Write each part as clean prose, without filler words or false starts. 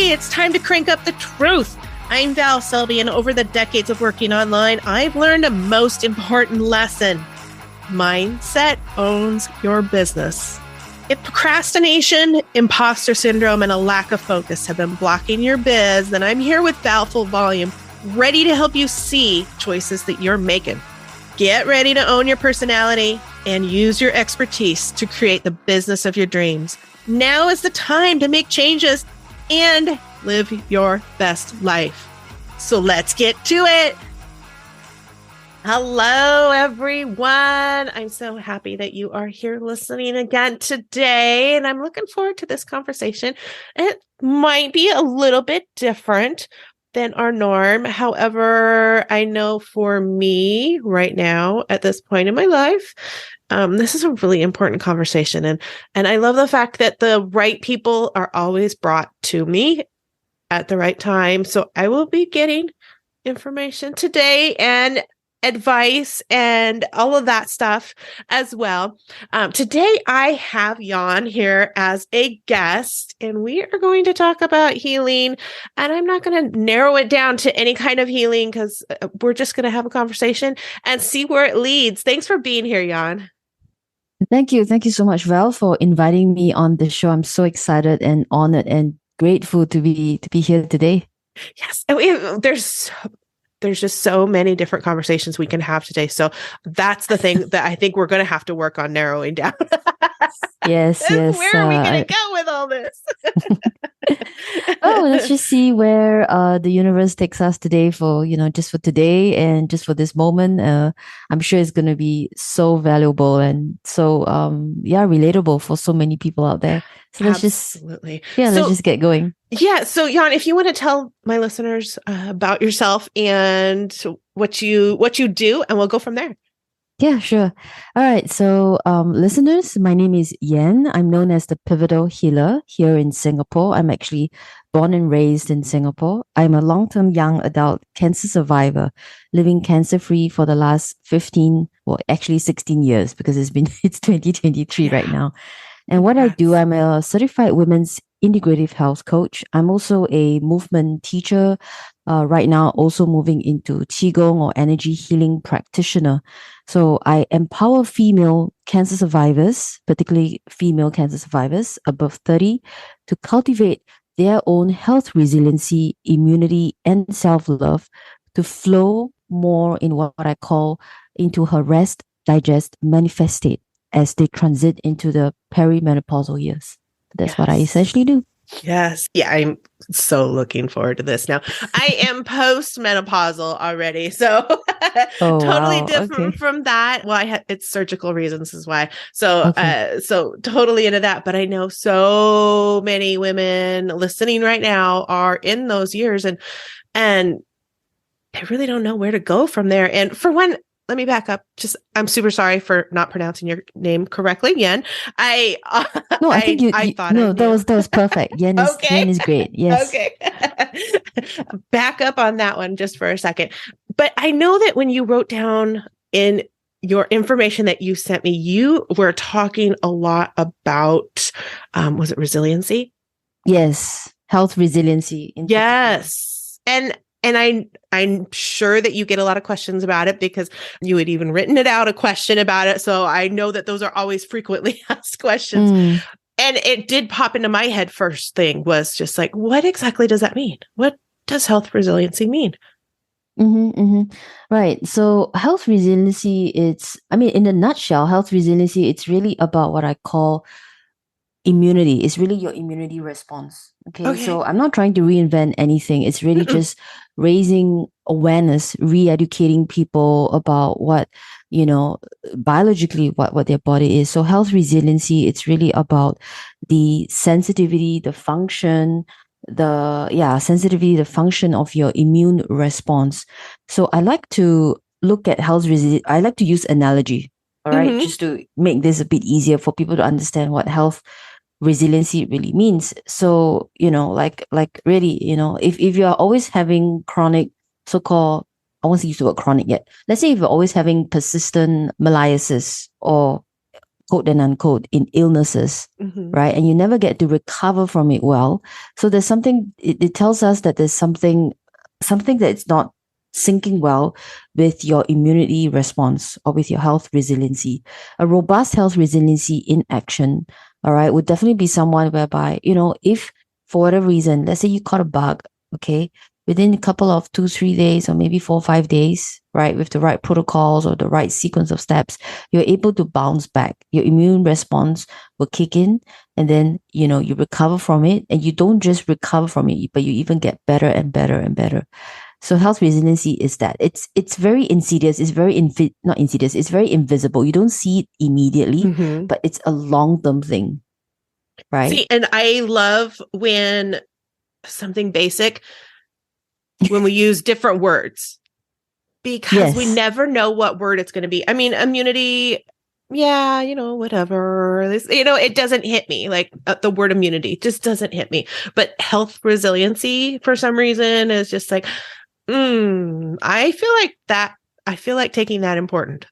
Hey, it's time to crank up the truth. I'm Val Selby, and over the decades of working online, I've learned a most important lesson. Mindset owns your business. If procrastination, imposter syndrome, and a lack of focus have been blocking your biz, then I'm here with Val Full Volume, ready to help you see choices that you're making. Get ready to own your personality and use your expertise to create the business of your dreams. Now is the time to make changes and live your best life. So let's get to it. Hello, everyone. I'm so happy that you are here listening again today. And I'm looking forward to this conversation. It might be a little bit different than our norm. However, I know for me right now, at this point in my life, this is a really important conversation. And I love the fact that the right people are always brought to me at the right time. So I will be getting information today and advice and all of that stuff as well. Today I have Jan here as a guest, and we are going to talk about healing. And I'm not going to narrow it down to any kind of healing because we're just going to have a conversation and see where it leads. Thanks for being here, Jan. Thank you. Thank you so much, Val, for inviting me on the show. I'm so excited and honored and grateful to be here today. Yes. And there's just so many different conversations we can have today. So that's the thing that I think we're going to have to work on narrowing down. Yes. Where are we going to go with all this? Let's just see where the universe takes us today for just for today and just for this moment. I'm sure it's going to be so valuable and so relatable for so many people out there. So let's just get going. Yeah. So Jan, if you want to tell my listeners about yourself and what you do, and we'll go from there. Yeah, sure. All right. So, listeners, my name is Yen. I'm known as the Pivotal Healer here in Singapore. I'm actually born and raised in Singapore. I'm a long-term young adult cancer survivor, living cancer-free for the last 16 years because it's 2023 right now. And what I do, I'm a certified women's integrative health coach. I'm also a movement teacher. Right now, also moving into Qigong or energy healing practitioner. So I empower female cancer survivors, particularly female cancer survivors above 30, to cultivate their own health resiliency, immunity, and self-love to flow more in what I call into her rest, digest, manifest state as they transit into the perimenopausal years. That's what I essentially do. Yes. Yeah, I'm so looking forward to this now. I am post-menopausal already, so totally different from that. Well, it's surgical reasons is why. So, so totally into that. But I know so many women listening right now are in those years and they really don't know where to go from there. And for one, let me back up. I'm super sorry for not pronouncing your name correctly, Yen. I think I thought that was perfect. Yen is great. Yes. Okay. Back up on that one just for a second. But I know that when you wrote down in your information that you sent me, you were talking a lot about, was it resiliency? Yes. Health resiliency. Yes. And I'm sure that you get a lot of questions about it because you had even written it out, a question about it. So I know that those are always frequently asked questions. And it did pop into my head first thing was just like, what exactly does that mean? What does health resiliency mean? Right. So health resiliency, in a nutshell, health resiliency, it's really about what I call immunity. It's really your immunity response. Okay. So I'm not trying to reinvent anything. It's really just raising awareness, re-educating people about what, biologically what their body is. So health resiliency, it's really about the sensitivity, the function, the function of your immune response. So I like to look at I like to use analogy. All right. Just to make this a bit easier for people to understand what health resiliency really means. So, like really, if you're always having chronic so-called, I won't use the word chronic yet. Let's say if you're always having persistent maliasis or quote and unquote, in illnesses, Mm-hmm. right? And you never get to recover from it well. So there's something, it tells us that there's something that's not syncing well with your immunity response or with your health resiliency. A robust health resiliency in action, all right, would definitely be someone whereby, if for whatever reason, let's say you caught a bug, okay, within a couple of 2, 3 days or maybe 4, 5 days, right, with the right protocols or the right sequence of steps, you're able to bounce back. Your immune response will kick in, and then, you recover from it. And you don't just recover from it, but you even get better and better and better. So health resiliency is that it's very insidious. It's very not insidious. It's very invisible. You don't see it immediately, Mm-hmm. but it's a long-term thing, right? See, and I love when something basic, when we use different words, because we Yes. never know what word it's going to be. I mean, immunity, yeah, whatever. It doesn't hit me. Like the word immunity just doesn't hit me. But health resiliency, for some reason, is just like, I feel like that. I feel like taking that important.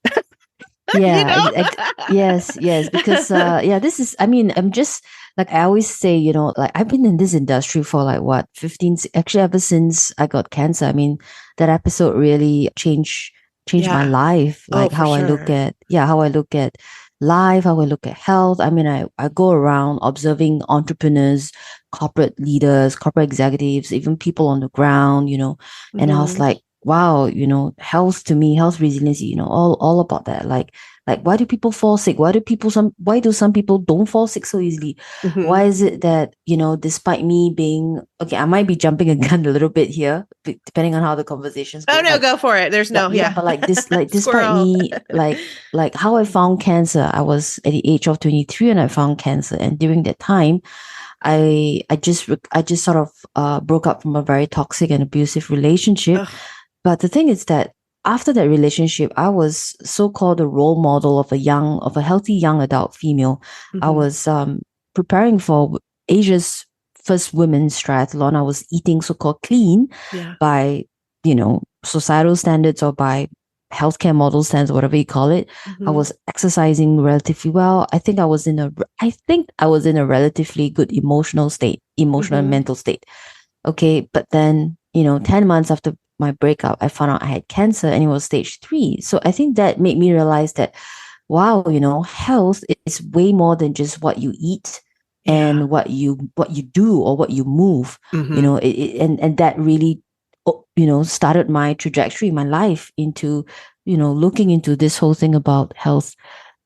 you Yeah, know? yes, because this is, I mean, I'm just like I always say, like I've been in this industry for like what, 15, actually ever since I got cancer. I mean, that episode really changed my Yeah. life, Oh, like for sure. how I look at life, how I look at health. I mean, I go around observing entrepreneurs, corporate leaders, corporate executives, even people on the ground, and I was Mm-hmm. like, wow, health to me, health resiliency, all about that. Like, why do people fall sick? Why do some people don't fall sick so easily? Mm-hmm. Why is it that, despite me being, okay, I might be jumping a gun a little bit here, depending on how the conversation's Oh going. no, go for it. There's no, yeah. But like despite Squirrel. me, like how I found cancer, I was at the age of 23 and I found cancer. And during that time, I just sort of broke up from a very toxic and abusive relationship. Ugh. But the thing is that after that relationship, I was so-called a role model of a healthy young adult female. I Mm-hmm. was preparing for Asia's first women's triathlon. I was eating so-called clean Yeah. by, societal standards or by healthcare model standards, whatever you call it. I Mm-hmm. was exercising relatively well. I think I was in a relatively good emotional and Mm-hmm. mental state. Okay. But then, 10 months after my breakup, I found out I had cancer and it was stage 3. So I think that made me realize that, wow, health is way more than just what you eat Yeah. and what you do or what you move. Mm-hmm. And that really, started my trajectory, my life into, looking into this whole thing about health,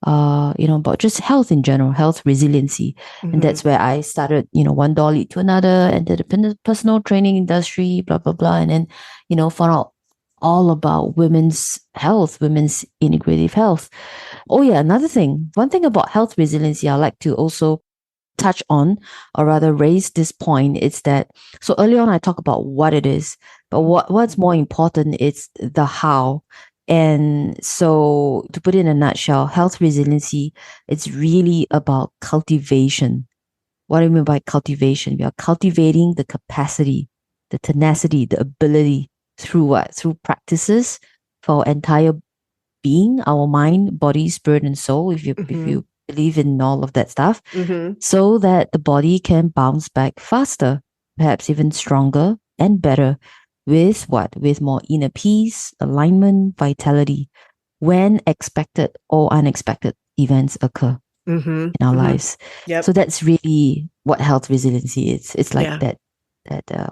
about just health in general, health resiliency. And Mm-hmm. that's where I started, one door lead to another, and the personal training industry, blah, blah, blah. And then, found out all about women's health, women's integrative health. Oh, yeah. One thing about health resiliency, I like to also touch on, or rather raise this point, is that, so early on I talk about what it is, but what's more important is the how. And so, to put it in a nutshell, health resiliency, it's really about cultivation. What do I mean by cultivation? We are cultivating the capacity, the tenacity, the ability through what? Through practices for our entire being, our mind, body, spirit, and soul. If Mm-hmm. you believe in all of that stuff, Mm-hmm. so that the body can bounce back faster, perhaps even stronger and better, with what? With more inner peace, alignment, vitality, when expected or unexpected events occur Mm-hmm. in our Mm-hmm. lives. So Yep. that's really what health resiliency is. It's like Yeah. that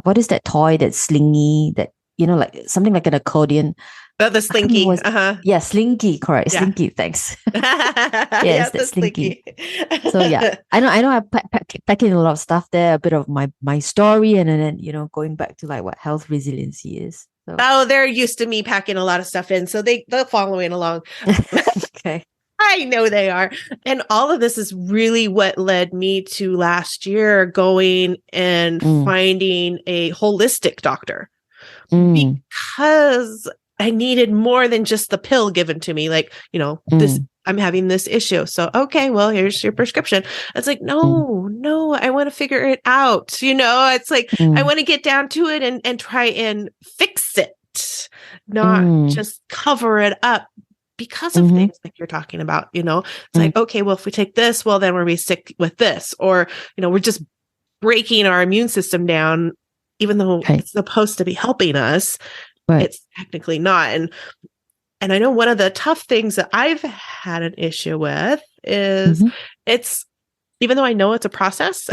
what is that toy, that slingy, that, like something like an accordion. Oh, the I can't remember slinky. Uh-huh. yeah, slinky, correct. Yeah. Slinky, thanks. Yeah, Yes, the that's slinky. slinky. So yeah, I know I pack in a lot of stuff there, a bit of my story, and then, going back to like what health resiliency is. So Oh, they're used to me packing a lot of stuff in, so they're following along. okay. I know they are. And all of this is really what led me to last year going and Mm, finding a holistic doctor, mm, because I needed more than just the pill given to me. Like, this, mm, I'm having this issue. So, okay, well, here's your prescription. It's like, mm, no, I want to figure it out. It's like, I mm, want to get down to it and try and fix it, not mm, just cover it up. because of Mm-hmm. things like you're talking about, it's like, okay, well, if we take this, well, then we're going to be sick with this, or, we're just breaking our immune system down, even though Right. it's supposed to be helping us, Right. it's technically not. And I know one of the tough things that I've had an issue with is Mm-hmm. it's, even though I know it's a process,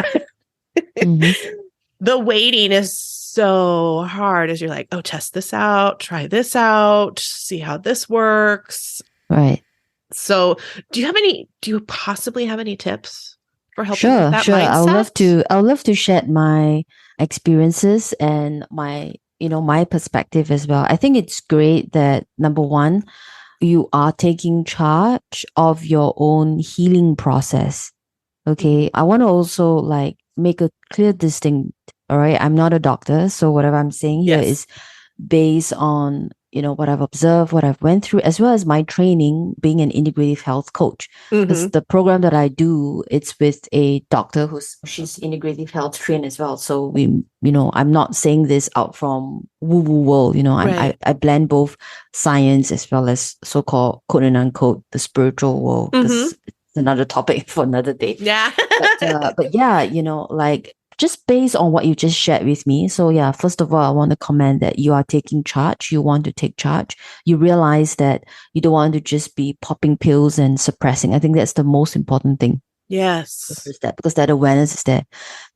Mm-hmm. the waiting is so hard as you're like, oh, test this out, try this out, see how this works. Right. So do you possibly have any tips for helping with Sure, that sure. mindset? I would love to share my experiences and my perspective as well. I think it's great that number one, you are taking charge of your own healing process. Mhm. Okay. I want to also like make a clear distinct. All right. I'm not a doctor. So whatever I'm saying here Yes. is based on what I've observed, what I've went through, as well as my training being an integrative health coach. Because Hmm. the program that I do, it's with a doctor she's integrative health trained as well. So I'm not saying this out from woo woo world. Right. I blend both science as well as so-called quote and unquote the spiritual world. Hmm. Because it's another topic for another day. Yeah. But yeah, like just based on what you just shared with me. So yeah, first of all, I want to comment that you are taking charge. You want to take charge. You realize that you don't want to just be popping pills and suppressing. I think that's the most important thing. Yes. Is that because that awareness is there.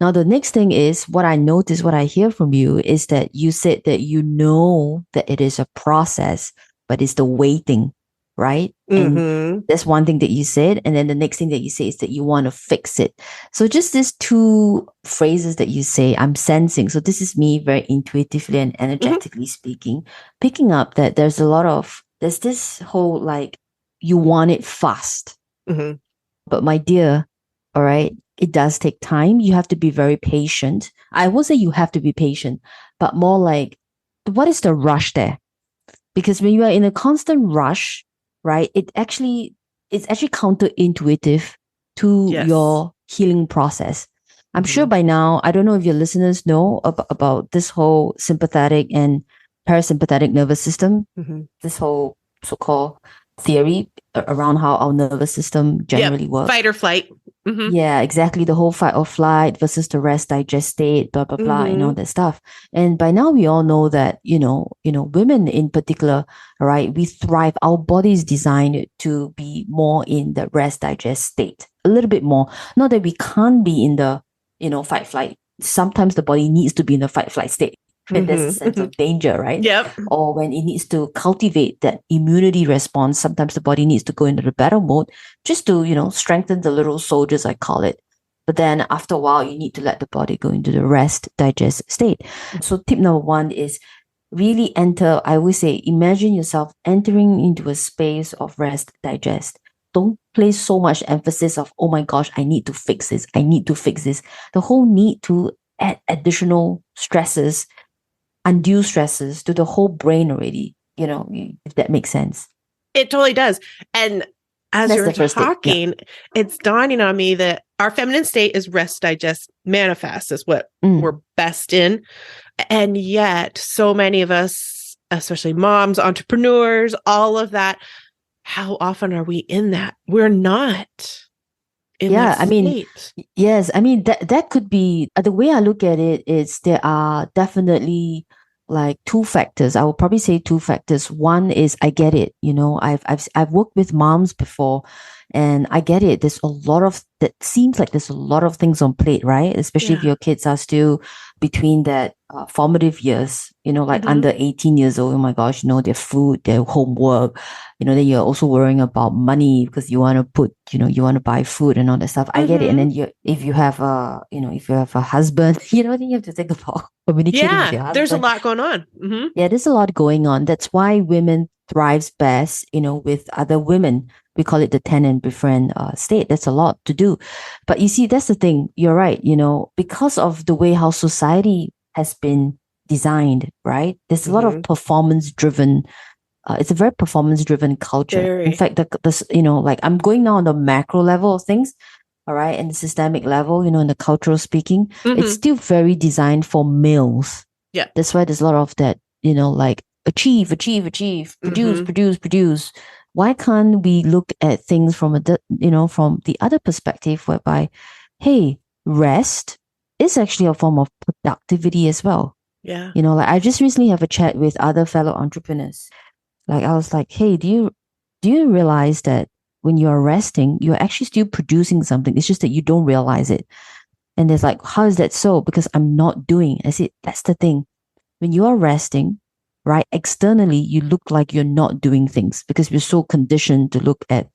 Now the next thing is what I notice, what I hear from you is that you said that you know that it is a process, but it's the waiting, right? And Hmm. that's one thing that you said. And then the next thing that you say is that you want to fix it. So just these two phrases that you say, I'm sensing. So this is me very intuitively and Hmm. energetically speaking, picking up that there's this whole like, you want it fast. Hmm. But my dear, all right, it does take time. You have to be very patient. I will say you have to be patient, but more like, what is the rush there? Because when you are in a constant rush, right, it's actually counterintuitive to Yes. your healing process. I'm sure Hmm. by now, I don't know if your listeners know about this whole sympathetic and parasympathetic nervous system, Hmm. this whole so-called theory around how our nervous system Yep. generally works. Fight or flight. Hmm. Yeah, exactly. The whole fight or flight versus the rest digest state, blah blah blah, and all Hmm. that stuff. And by now we all know that, women in particular, right, we thrive. Our body is designed to be more in the rest digest state. A little bit more. Not that we can't be in the, fight flight. Sometimes the body needs to be in the fight flight state when there's a Hmm. sense Hmm. of danger, right? Yep. Or when it needs to cultivate that immunity response, sometimes the body needs to go into the battle mode just to, strengthen the little soldiers, I call it. But then after a while, you need to let the body go into the rest digest state. So tip number one is really enter, I always say, imagine yourself entering into a space of rest digest. Don't place so much emphasis of, oh my gosh, I need to fix this. I need to fix this. The whole need to add additional stresses, undue stresses to the whole brain already, if that makes sense. It totally does. And as That's you're the first thing. Yeah. talking, it's dawning on me that our feminine state is rest, digest, manifest is what Mm. we're best in. And yet, so many of us, especially moms, entrepreneurs, all of that, how often are we in that? We're not in that Yeah, I mean, state. yes, I mean that could be the way I look at it is there are definitely like two factors. I will probably say two factors. One is I get it, I've worked with moms before and I get it. There's a lot of that seems like there's a lot of things on plate, right? Especially if Yeah. your kids are still between that formative years, like Hmm. under 18 years old. Oh my gosh, their food, their homework, then you're also worrying about money because you want to you want to buy food and all that stuff. I get it. And Hmm. then if you have if you have a husband, then you have to think about communicating with Yeah. your There's a husband. lot going on. Hmm. Yeah, there's a lot going on. That's why women thrives best, with other women. We call it the ten and befriend state. That's a lot to do. But you see, that's the thing. You're right. Because of the way how society has been designed, right? There's a lot of Hmm. performance driven, it's a very performance driven culture. In Very. fact, like I'm going now on the macro level of things, all right, and the systemic level, in the cultural speaking, it's Hmm. still very designed for males. Yeah. That's why there's a lot of that, like achieve, achieve, achieve, produce, Hmm. produce, produce. Why can't we look at things from from the other perspective whereby, hey, rest is actually a form of productivity as well. Yeah. Like I just recently have a chat with other fellow entrepreneurs. Like I was like, hey, do you realize that when you're resting, you're actually still producing something? It's just that you don't realize it. And there's like, how is that so? Because I'm not doing. I said, that's the thing. When you are resting, right, externally, you look like you're not doing things because we're so conditioned to look at,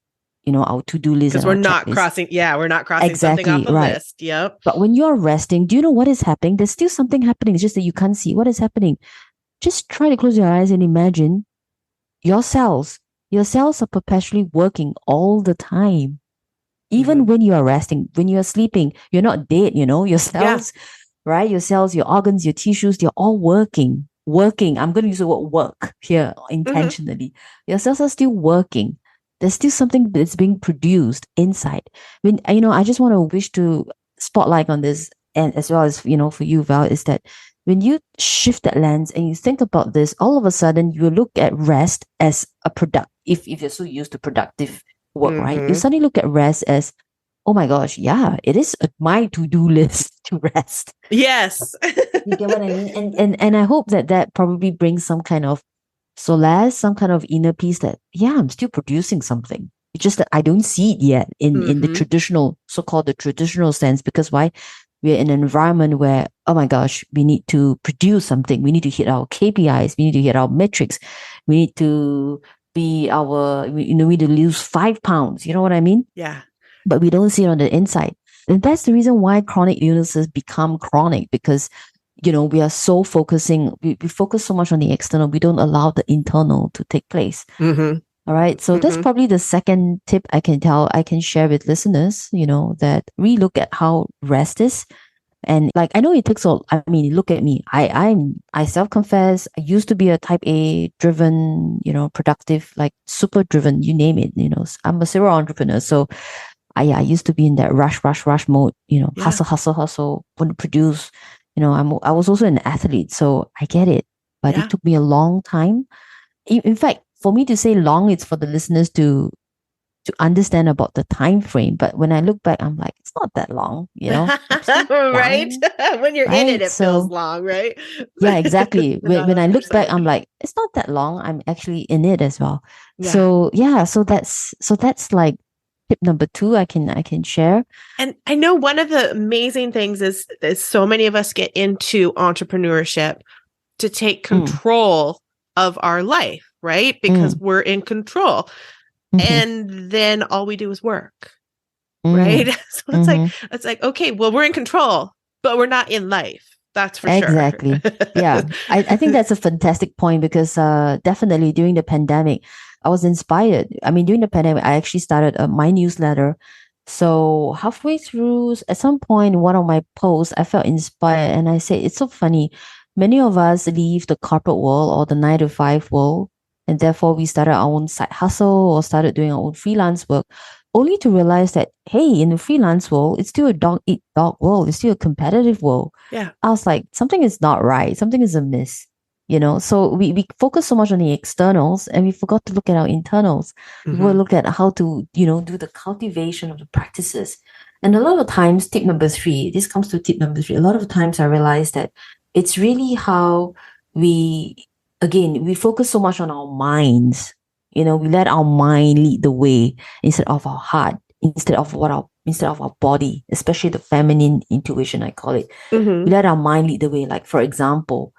our to-do list Because and we're our not checklist. crossing, yeah, we're not crossing something off Exactly, a right. list. Yep. But when you're resting, do you know what is happening? There's still something happening. It's just that you can't see what is happening. Just try to close your eyes and imagine your cells. Your cells are perpetually working all the time. Even when you are resting, when you are sleeping, you're not dead, your Yeah. cells, right? Your cells, your organs, your tissues, they're all working. Working. I'm going to use the word work here Hmm. intentionally. Your cells are still working. There's still something that's being produced inside. When I just want to wish to spotlight on this, and as well as for you, Val, is that when you shift that lens and you think about this, all of a sudden you look at rest as a product. If you're so used to productive work, right? You Hmm. suddenly look at rest as, oh my gosh, yeah, it is my to-do list to rest. Yes. You get what I mean? And I hope that probably brings some kind of solace, some kind of inner peace that, yeah, I'm still producing something. It's just that I don't see it yet in the Hmm. traditional, so-called the traditional sense. Because why? We're in an environment where, oh my gosh, we need to produce something. We need to hit our KPIs. We need to hit our metrics. We need to we need to lose 5 pounds. You know what I mean? Yeah. But we don't see it on the inside. And that's the reason why chronic illnesses become chronic, because we are so we focus so much on the external, we don't allow the internal to take place. Hmm. All right. So that's Hmm. probably the second tip I can share with listeners, that we look at how rest is. And like, I know it takes all, I mean, look at me. I self-confess, I used to be a type A driven, productive, like super driven, you name it, I'm a serial entrepreneur. So I used to be in that rush mode, Yeah. hustle, want to produce. I was also an athlete, so I get it. But it Yeah. took me a long time. In fact, for me to say long, it's for the listeners to understand about the time frame. But when I look back, I'm like, it's not that long, I'm still Right. young, When you're in it, right? it feels So long, right? yeah, exactly. But not When on I the other look back, side. I'm like, it's not that long. I'm actually in it as well. Yeah. So yeah, so that's like tip number two I can share. And I know one of the amazing things is so many of us get into entrepreneurship to take Mm, control of our life, right? Because mm, we're in control. mhm, And then all we do is work, right? mm, So mhm. it's like, okay, well, we're in control, but we're not in life. That's for sure. Exactly. Yeah. I think that's a fantastic point because definitely during the pandemic, I was inspired. I mean, during the pandemic, I actually started my newsletter. So halfway through, at some point, in one of my posts, I felt inspired and I said, it's so funny. Many of us leave the corporate world or the 9 to 5 world, and therefore we started our own side hustle or started doing our own freelance work, only to realize that, hey, in the freelance world, it's still a dog eat dog world. It's still a competitive world. Yeah. I was like, something is not right. Something is amiss. So we focus so much on the externals and we forgot to look at our internals. We will Hmm. look at how to, do the cultivation of the practices. And a lot of times, tip number three, this comes to tip number three. A lot of times I realize that it's really how we, again, we focus so much on our minds. We let our mind lead the way instead of our heart, instead of our body, especially the feminine intuition, I call it. We Hmm. let our mind lead the way. Like, for example,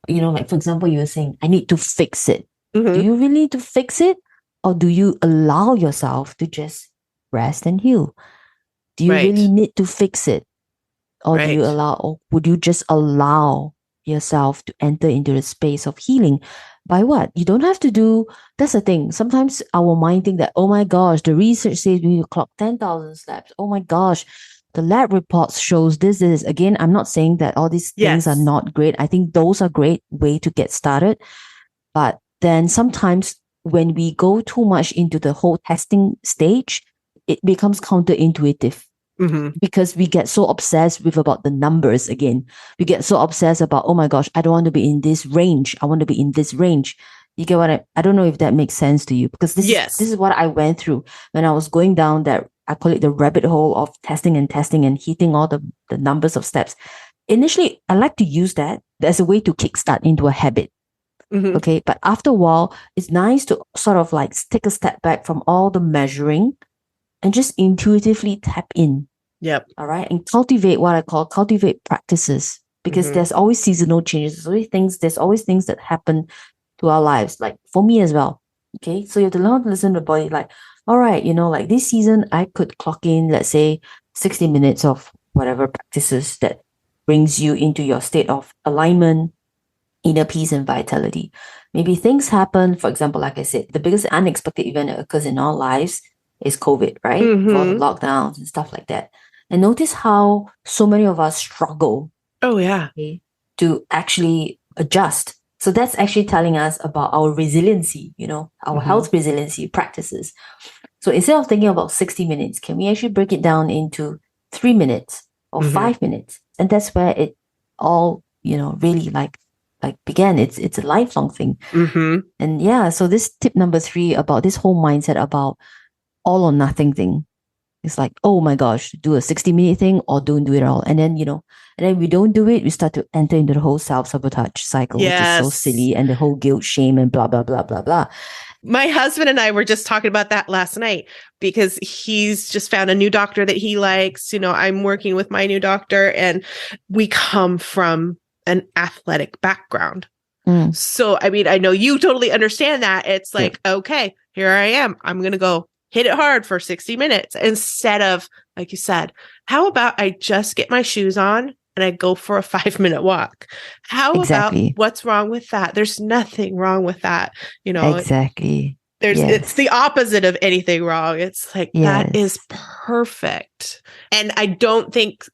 you were saying, I need to fix it. Do Hmm. you really need to fix it? Or do you allow yourself to just rest and heal? Do you really Right. need to fix it? Right. Or would you just allow yourself to enter into the space of healing? By what? You don't have to do, that's the thing. Sometimes our mind think that, oh my gosh, the research says we need to clock 10,000 steps. Oh my gosh, the lab reports shows this. Again, I'm not saying that all these things are Yes. not great. I think those are great way to get started. But then sometimes when we go too much into the whole testing stage, it becomes counterintuitive Hmm. because we get so obsessed with about the numbers again. We get so obsessed about, oh my gosh, I don't want to be in this range. I want to be in this range. You get what I don't know if that makes sense to you, because this Yes. is what I went through when I was going down that, I call it the rabbit hole of testing and hitting all the numbers of steps. Initially, I like to use that as a way to kickstart into a habit. Mm-hmm. Okay. But after a while, it's nice to sort of like take a step back from all the measuring and just intuitively tap in. Yep. All right. And cultivate what I call cultivate practices, because Mm-hmm. there's always seasonal changes. There's always things that happen to our lives, like for me as well. Okay. So you have to learn to listen to the body. Like, all right, like this season, I could clock in, let's say, 60 minutes of whatever practices that brings you into your state of alignment, inner peace, and vitality. Maybe things happen. For example, like I said, the biggest unexpected event that occurs in our lives is COVID, right? With all the Mm-hmm. lockdowns and stuff like that. And notice how so many of us struggle, Oh, yeah. okay, to actually adjust. So that's actually telling us about our resiliency, our Mm-hmm. health resiliency practices. So instead of thinking about 60 minutes, can we actually break it down into 3 minutes or Mm-hmm. 5 minutes? And that's where it all, really like began. It's a lifelong thing. Mm-hmm. And yeah, so this tip number 3 about this whole mindset about all or nothing thing. It's like, oh my gosh, do a 60-minute thing or don't do it at all. And then, and then we don't do it, we start to enter into the whole self-sabotage cycle, which is so Yes. silly, and the whole guilt, shame, and blah, blah, blah, blah, blah. My husband and I were just talking about that last night because he's just found a new doctor that he likes. I'm working with my new doctor, and we come from an athletic background. Mm, So, I mean, I know you totally understand that. It's yeah, like, okay, here I am. I'm going to go hit it hard for 60 minutes instead of, like you said, how about I just get my shoes on and I go for a 5-minute walk? How about exactly. what's wrong with that? There's nothing wrong with that. Exactly. It's Yes. the opposite of anything wrong. It's like, that is Yes. perfect. And I don't think,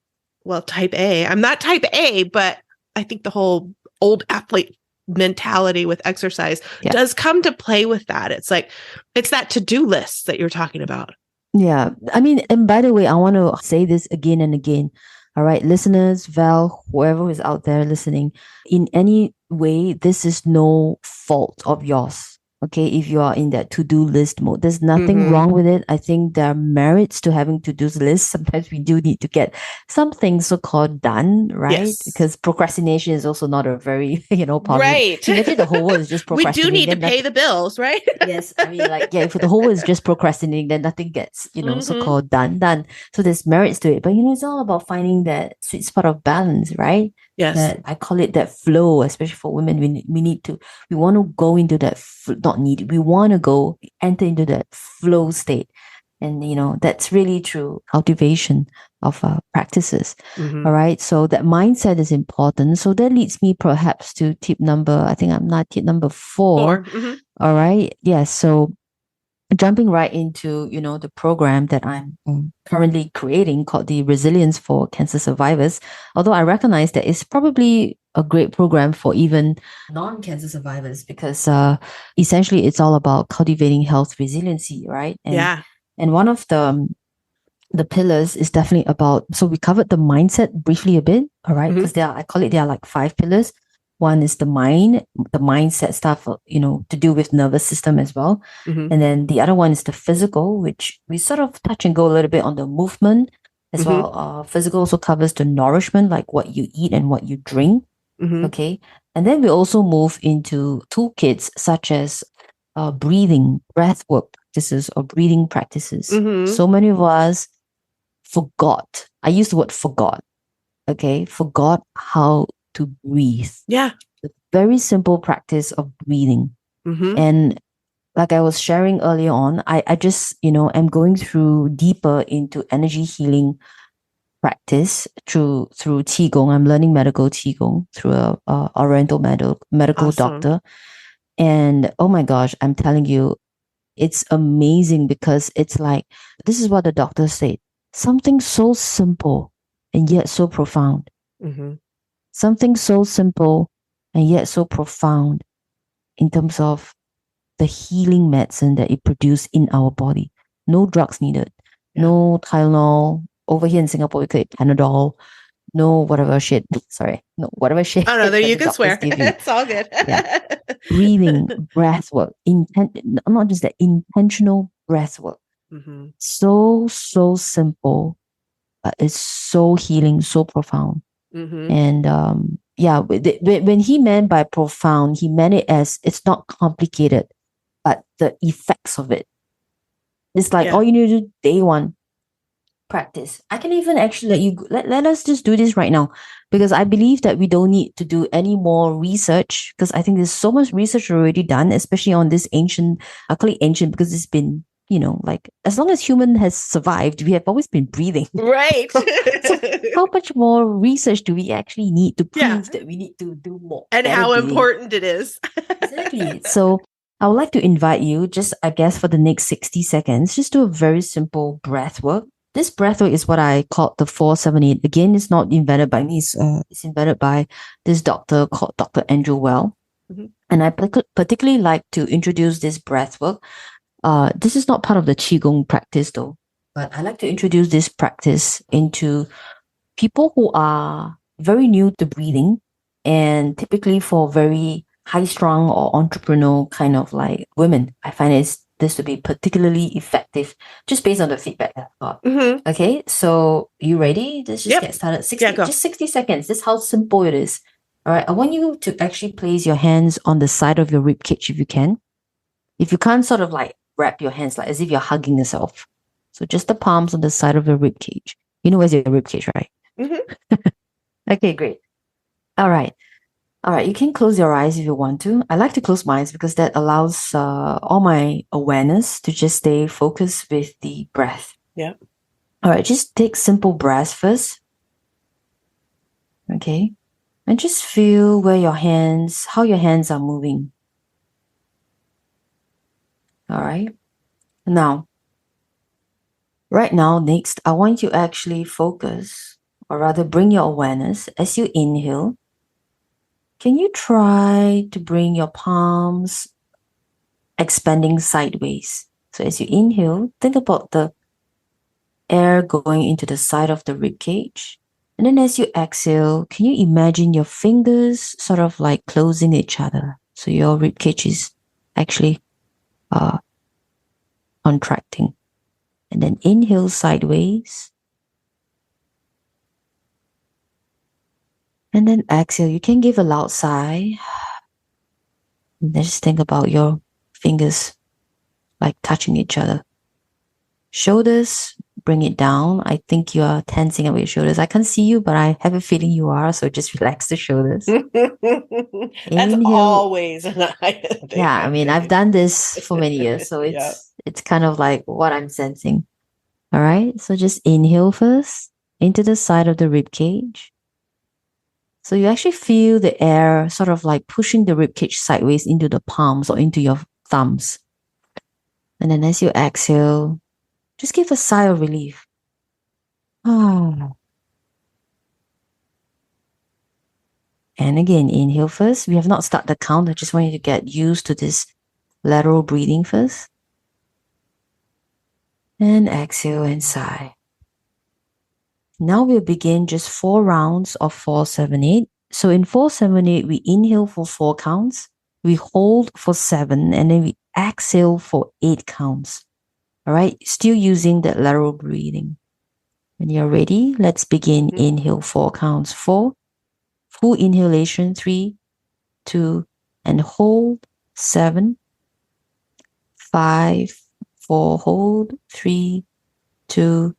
well, type A, I'm not type A, but I think the whole old athlete mentality with exercise Yeah. does come to play with that. It's like, it's that to-do list that you're talking about. Yeah. I mean, and by the way, I want to say this again and again. All right, listeners, Val, whoever is out there listening, in any way, this is no fault of yours. Okay, if you are in that to-do list mode, there's nothing Mm-hmm. wrong with it. I think there are merits to having to-do lists. Sometimes we do need to get some things so-called done, right? Yes. Because procrastination is also not a very, positive. Right. Imagine the whole world is just We do procrastinating, need to then pay nothing. the bills, right? Yes, I mean, like, yeah, if the whole world is just procrastinating, then nothing gets, Mm-hmm. so-called done. So there's merits to it. But, it's all about finding that sweet spot of balance, right? Yes. That I call it that flow, especially for women. We want to go into that, not need, we want to enter into that flow state. And, that's really true cultivation of practices. Mm-hmm. All right. So that mindset is important. So that leads me perhaps to tip number 4. 4. Mm-hmm. All right. Yes. So jumping right into, the program that I'm currently creating called the Resilience for Cancer Survivors. Although I recognize that it's probably a great program for even non-cancer survivors, because essentially it's all about cultivating health resiliency, right? Yeah. And one of the pillars is definitely about, so we covered the mindset briefly a bit, all right? Mm-hmm. Because there are like 5 pillars. One is the mindset stuff, to do with nervous system as well. Mm-hmm. And then the other one is the physical, which we sort of touch and go a little bit on the movement as Mm-hmm. well. Physical also covers the nourishment, like what you eat and what you drink. Mm-hmm. Okay. And then we also move into toolkits such as breathing, breath work practices, or breathing practices. Mm-hmm. So many of us forgot. I use the word forgot. Okay. Forgot how to breathe. Yeah. The very simple practice of breathing. Mm-hmm. And like I was sharing earlier on, I just, am going through deeper into energy healing practice through Qigong. I'm learning medical Qigong through a oriental medical Awesome. doctor. And oh my gosh, I'm telling you, it's amazing, because it's like, this is what the doctor said. Something so simple and yet so profound. Mm-hmm. Something so simple and yet so profound in terms of the healing medicine that it produces in our body. No drugs needed. Yeah. No Tylenol. Over here in Singapore, we call it Panadol. no whatever shit. Sorry, no whatever shit Oh no, there that you the can doctors swear. give you. It's all good. Yeah, breathing, breath work, not just that, intentional breath work. Mm-hmm. So simple, but it's so healing, so profound. Mm-hmm. And yeah, when he meant by profound, he meant it as it's not complicated, but the effects of it. It's like Yeah. all you need to do day one, practice. I can even actually let us just do this right now, because I believe that we don't need to do any more research, because I think there's so much research already done, especially on this ancient, I call it ancient because it's been, like as long as human has survived, we have always been breathing. Right. So how much more research do we actually need to Yeah. prove that we need to do more And better how breathing? important it is. Exactly. So I would like to invite you, just I guess for the next 60 seconds, just do a very simple breath work. This breath work is what I call the 478. Again, it's not invented by me. It's invented by this doctor called Dr. Andrew Well. Mm-hmm. And I particularly like to introduce this breath work. This is not part of the Qigong practice though, but I like to introduce this practice into people who are very new to breathing, and typically for very high strung or entrepreneurial kind of like women. I find this to be particularly effective just based on the feedback that I've got. Mm-hmm. Okay, so you ready? Let's just Yep. get started. Yeah, 60, go. just 60 seconds. This is how simple it is. All right, I want you to actually place your hands on the side of your rib cage if you can. If you can't, sort of like wrap your hands like as if you're hugging yourself. So just the palms on the side of your rib cage. You know where's your rib cage, right? Mm-hmm. Okay, great. All right. All right. You can close your eyes if you want to. I like to close my eyes because that allows all my awareness to just stay focused with the breath. Yeah. All right. Just take simple breaths first. Okay. And just feel how your hands are moving. All right. Now, right now, next, I want you to actually focus, or rather bring your awareness as you inhale. Can you try to bring your palms expanding sideways? So as you inhale, think about the air going into the side of the rib cage. And then as you exhale, can you imagine your fingers sort of like closing each other? So your rib cage is actually contracting. And then inhale sideways. And then exhale. You can give a loud sigh. And then just think about your fingers like touching each other. Shoulders, bring it down. I think you are tensing up your shoulders. I can't see you, but I have a feeling you are. So just relax the shoulders. That's Inhale. always an eye thing Yeah, I I'm mean, I've doing. done this for many years, so Yeah. it's kind of like what I'm sensing. All right. So just inhale first into the side of the rib cage. So you actually feel the air sort of like pushing the rib cage sideways into the palms or into your thumbs. And then as you exhale, just give a sigh of relief. Ah. And again, inhale first. We have not started the count. I just want you to get used to this lateral breathing first. And exhale and sigh. Now we'll begin just 4 rounds of 4-7-8. So in 4-7-8, we inhale for 4 counts, we hold for 7, and then we exhale for 8 counts. All right, still using that lateral breathing. When you're ready, let's begin. Inhale 4 counts. 4, full inhalation, 3, 2, and hold, 7, 5, 4, hold, 3, 2,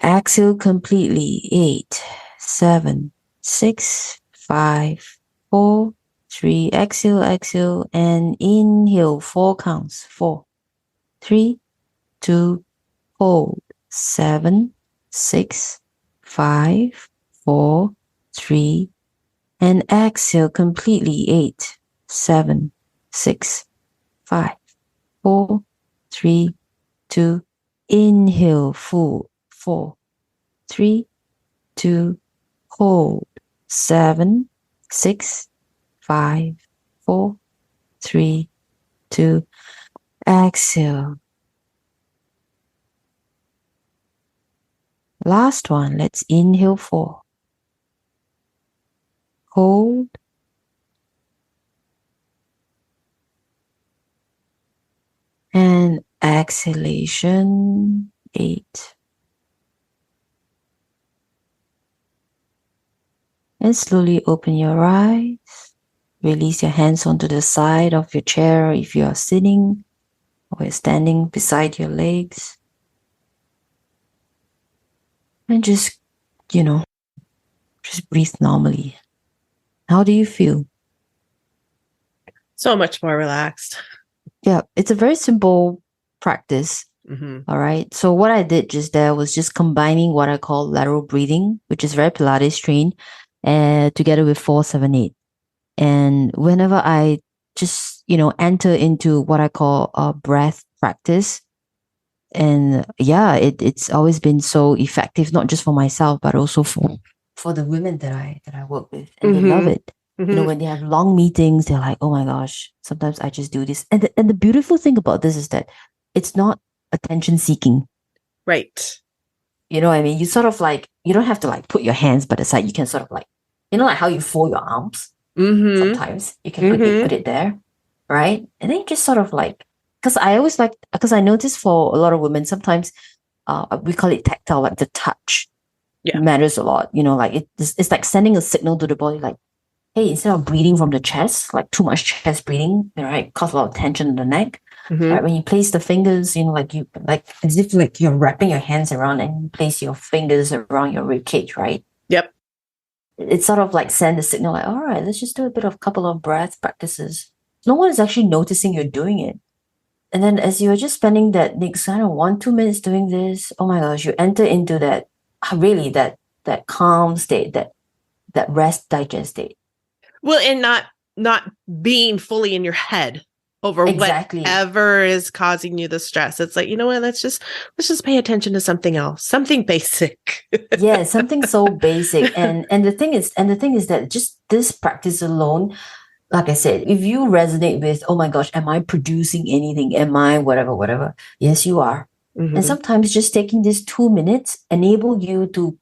exhale completely, 8, 7, 6, 5, 4, 3, exhale, and inhale, 4 counts, 4, 3, 2, hold, 7, 6, 5, 4, 3, and exhale completely, 8, 7, 6, 5, 4, 3, 2, inhale, full, 4, 3, 2, hold, 7, 6, 5, 4, 3, 2, exhale. Last one, let's inhale 4, Hold. And exhalation. 8. And slowly open your eyes. Release your hands onto the side of your chair if you are sitting or you're standing beside your legs. And just, just breathe normally. How do you feel? So much more relaxed. Yeah, it's a very simple practice. All right. So what I did just there was just combining what I call lateral breathing, which is very Pilates trained, together with 4-7-8. And whenever I just, enter into what I call a breath practice, and yeah, it's always been so effective, not just for myself, but also for the women that I work with, and they love it. When they have long meetings, they're like, oh my gosh, sometimes I just do this. And the beautiful thing about this is that it's not attention seeking. Right. You know what I mean? You sort of like, you don't have to like put your hands by the side. You can sort of like, like how you fold your arms. Sometimes you can put it there, right? And then you just sort of like, because I notice for a lot of women, sometimes we call it tactile, like the touch matters a lot. Like it's like sending a signal to the body, like, hey, instead of breathing from the chest, like too much chest breathing, right, cause a lot of tension in the neck. Right, when you place the fingers, like as if like you're wrapping your hands around and you place your fingers around your rib cage, right? Yep. It's sort of like send a signal, like, all right, let's just do a couple of breath practices. No one is actually noticing you're doing it. And then as you're just spending that next, 1-2 minutes doing this, oh my gosh, you enter into that really that calm state, that rest digest state. Well, and not being fully in your head over whatever is causing you the stress. It's like, you know what, let's just pay attention to something else, something basic. Yeah, something so basic. And the thing is that just this practice alone, like I said, if you resonate with, oh my gosh, am I producing anything? Am I whatever? Yes, you are. And sometimes just taking these 2 minutes enable you to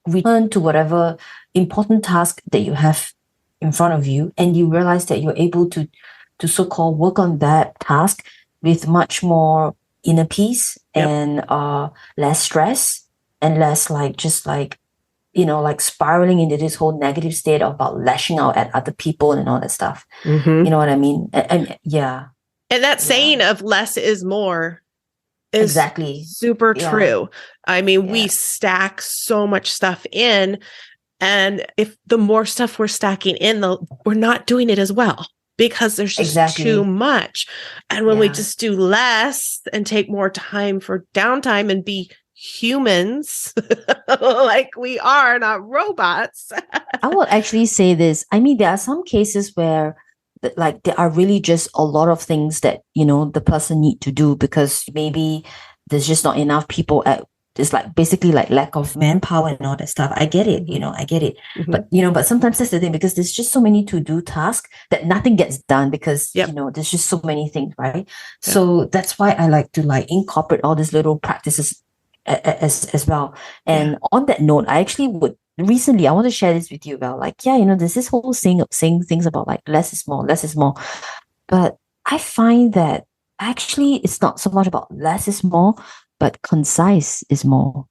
return to whatever important task that you have in front of you, and you realize that you're able to so-called work on that task with much more inner peace and less stress and less like just like like spiraling into this whole negative state about lashing out at other people and all that stuff. You know what I mean? And yeah. And that saying of less is more is exactly super true. I mean, we stack so much stuff in, and if the more stuff we're stacking in, we're not doing it as well because there's just too much. And when we just do less and take more time for downtime and be humans like we are, not robots. I will actually say this. I mean, there are some cases where like there are really just a lot of things that the person need to do because maybe there's just not enough people at it's like basically like lack of manpower and all that stuff. I get it, I get it. But but sometimes that's the thing, because there's just so many to-do tasks that nothing gets done because there's just so many things, right? So that's why I like to like incorporate all these little practices as well. And on that note, I actually would recently I want to share this with you about like, there's this whole saying things about like less is more, less is more. But I find that actually it's not so much about less is more, but concise is more.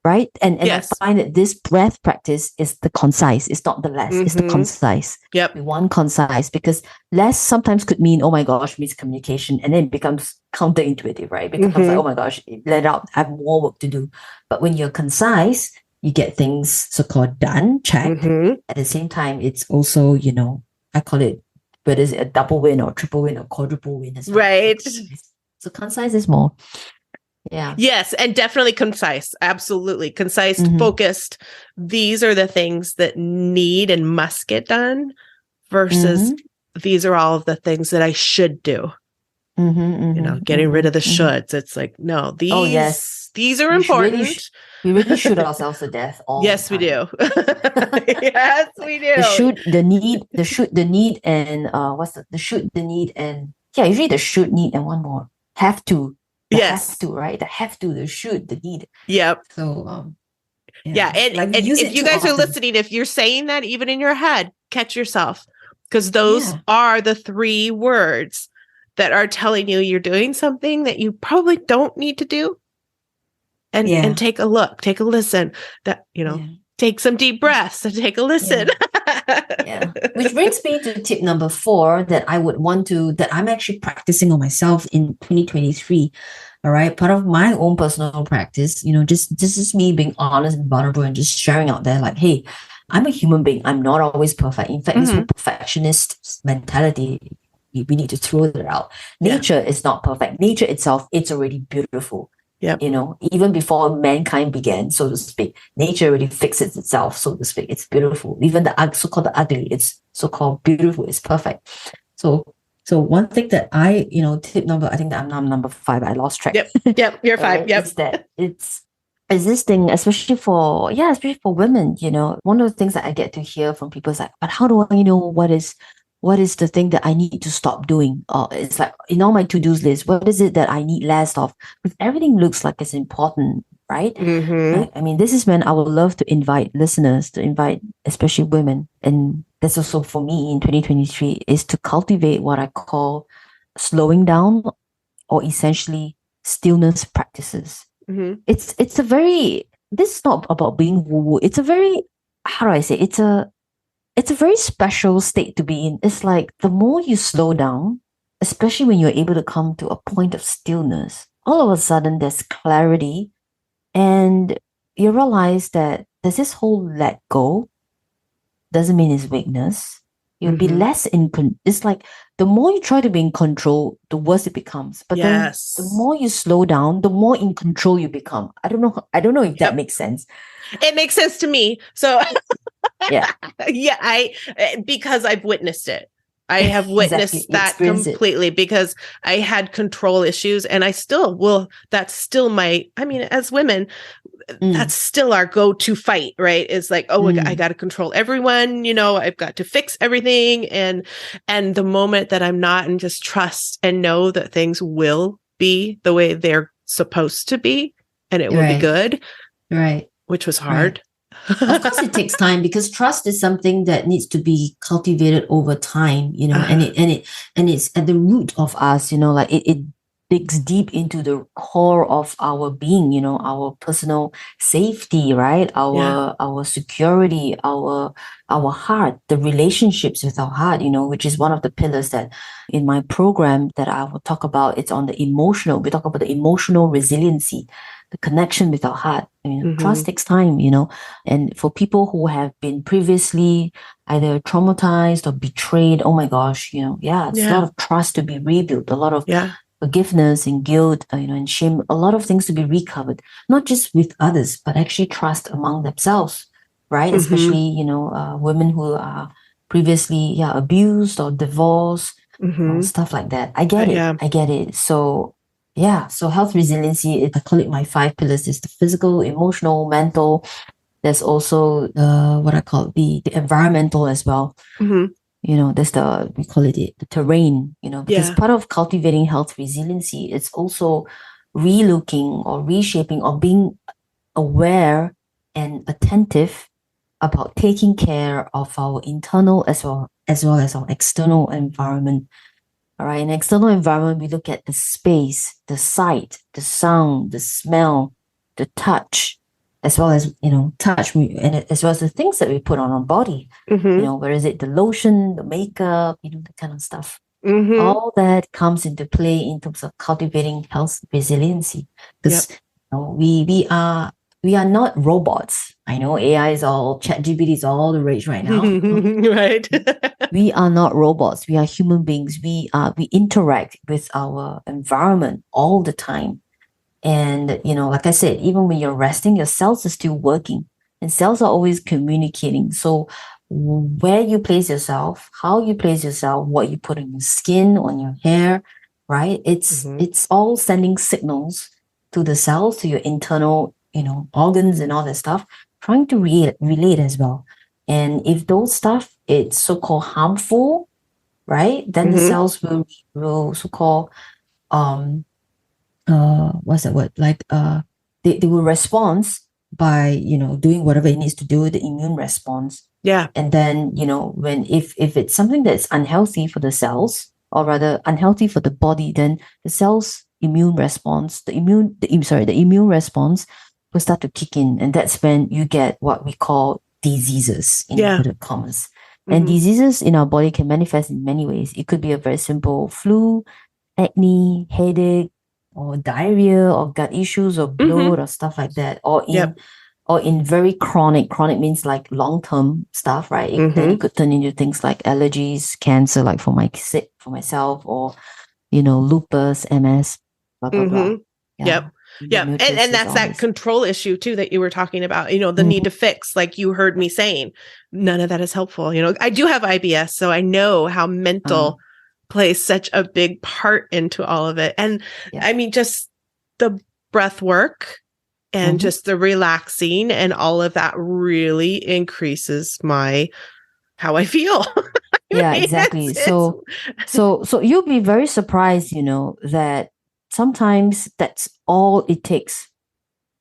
Right? And I find that this breath practice is the concise. It's not the less, it's the concise. Yep. We want concise because less sometimes could mean, oh my gosh, miscommunication. And then it becomes counterintuitive, right? It becomes like, oh my gosh, let out, I have more work to do. But when you're concise, you get things so-called done, checked. At the same time, it's also, I call it, whether it's a double win or triple win or quadruple win as well. Right. So concise is more. Yeah. Yes, and definitely concise. Absolutely. Concise, focused. These are the things that need and must get done versus these are all of the things that I should do. Getting rid of the shoulds. It's like, no, these are important. We really shoot ourselves to death all the time. Yes, we do. Yes, we do. The should, the need, the need, and what's the should, the need, and usually the should, need, and one more. Have to. The have to, right? The have to, the should, the need. Yep. So Yeah. Like we And use if it you too guys are often. listening, if you're saying that even in your head, catch yourself, because those Yeah. are the three words that are telling you you're doing something that you probably don't need to do. And Yeah. take a look, take a listen, that, Yeah. take some deep breaths and take a listen. Yeah. Yeah. Which brings me to tip number 4 that I would want to, that I'm actually practicing on myself in 2023. All right. Part of my own personal practice, just this is me being honest and vulnerable and just sharing out there, like, hey, I'm a human being. I'm not always perfect. In fact, this whole Mhm. perfectionist mentality, we need to throw it out. Yeah. Nature is not perfect. Nature itself, it's already beautiful. Yep. Even before mankind began, so to speak, nature already fixes itself, so to speak. It's beautiful. Even the so-called the ugly, it's so-called beautiful. It's perfect. So one thing that tip number, I think that I'm number 5. I lost track. Yep. Yep. You're All 5. right, Yep. is that it's existing, especially for women. One of the things that I get to hear from people is like, but how do I know what is the thing that I need to stop doing? Or it's like in all my to-dos list, what is it that I need less of? Because everything looks like it's important, right? Mm-hmm. I mean, this is when I would love to invite listeners, to invite especially women, and that's also for me in 2023, is to cultivate what I call slowing down, or essentially stillness practices. Mm-hmm. It's a very, this is not about being woo woo. It's a very, how do I say, it's a very special state to be in. It's like the more you slow down, especially when you're able to come to a point of stillness, all of a sudden there's clarity, and you realize that there's this whole let go doesn't mean it's weakness. You'll be Mm-hmm. less it's like the more you try to be in control, the worse it becomes. But then the Yes. more you slow down, the more in control you become. I don't know if that Yep. makes sense. It makes sense to me. So Yeah. yeah, because I've witnessed it. I have Exactly. witnessed You that experience it. completely, because I had control issues, and I still will. That's still I mean, as women, that's Mm, still our go-to fight, right? It's like, oh, I mm, got to control everyone, I've got to fix everything. And the moment that I'm not, and just trust and know that things will be the way they're supposed to be, and it will be right. good, Right. which was Right. hard. Of course, it takes time because trust is something that needs to be cultivated over time, and Uh-huh. it's at the root of us, like it digs deep into the core of our being, our personal safety, right? Yeah. Our security, our heart, the relationships with our heart, which is one of the pillars that in my program that I will talk about. It's on the emotional. We talk about the emotional resiliency, the connection with our heart. Mm-hmm. Trust takes time, and for people who have been previously either traumatized or betrayed, oh my gosh, it's a Yeah. lot of trust to be rebuilt, a lot of Yeah. forgiveness and guilt, and shame, a lot of things to be recovered, not just with others, but actually trust among themselves, right? Mm-hmm. Especially, women who are previously, abused or divorced, Mm-hmm. stuff like that. I get it. Yeah. I get it. So, yeah. So health resiliency, I call it my 5 pillars, is the physical, emotional, mental. There's also what I call the environmental as well. Mm-hmm. There's we call it the terrain, because Yeah. part of cultivating health resiliency, it's also relooking or reshaping or being aware and attentive about taking care of our internal as well as our external environment. All right. In external environment, we look at the space, the sight, the sound, the smell, the touch, as well as, touch, and as well as the things that we put on our body. Mm-hmm. Where is it? The lotion, the makeup, that kind of stuff. Mm-hmm. All that comes into play in terms of cultivating health resiliency. Because Yep. we are not robots. I know AI is all, ChatGPT is all the rage right now. Right. We are not robots. We are human beings. We interact with our environment all the time. And like I said, even when you're resting, your cells are still working, and cells are always communicating. So where you place yourself, how you place yourself, what you put on your skin, on your hair, right? It's Mm-hmm. it's all sending signals to the cells, to your internal, organs and all that stuff, trying to relate as well. And if those stuff it's so-called harmful, right? Then the Mm-hmm. cells will so-called what's that word? Like they will respond by, doing whatever it needs to do, the immune response. Yeah. And then, when if it's something that's unhealthy for the cells, or rather unhealthy for the body, then the cells immune response, the immune response will start to kick in. And that's when you get what we call diseases in Yeah. inverted commas. And diseases in our body can manifest in many ways. It could be a very simple flu, acne, headache, or diarrhea, or gut issues, or bloat, or stuff like that. Or in very chronic means like long-term stuff, right? Then it could turn into things like allergies, cancer, like for myself, or lupus, MS, blah blah blah. Yep. Yeah. And that's that control issue too that you were talking about, the need to fix, like you heard me saying. None of that is helpful. I do have IBS, so I know how mental plays such a big part into all of it. And I mean, just the breath work and just the relaxing and all of that really increases how I feel. Yeah, exactly. So you'll be very surprised, that sometimes that's all it takes.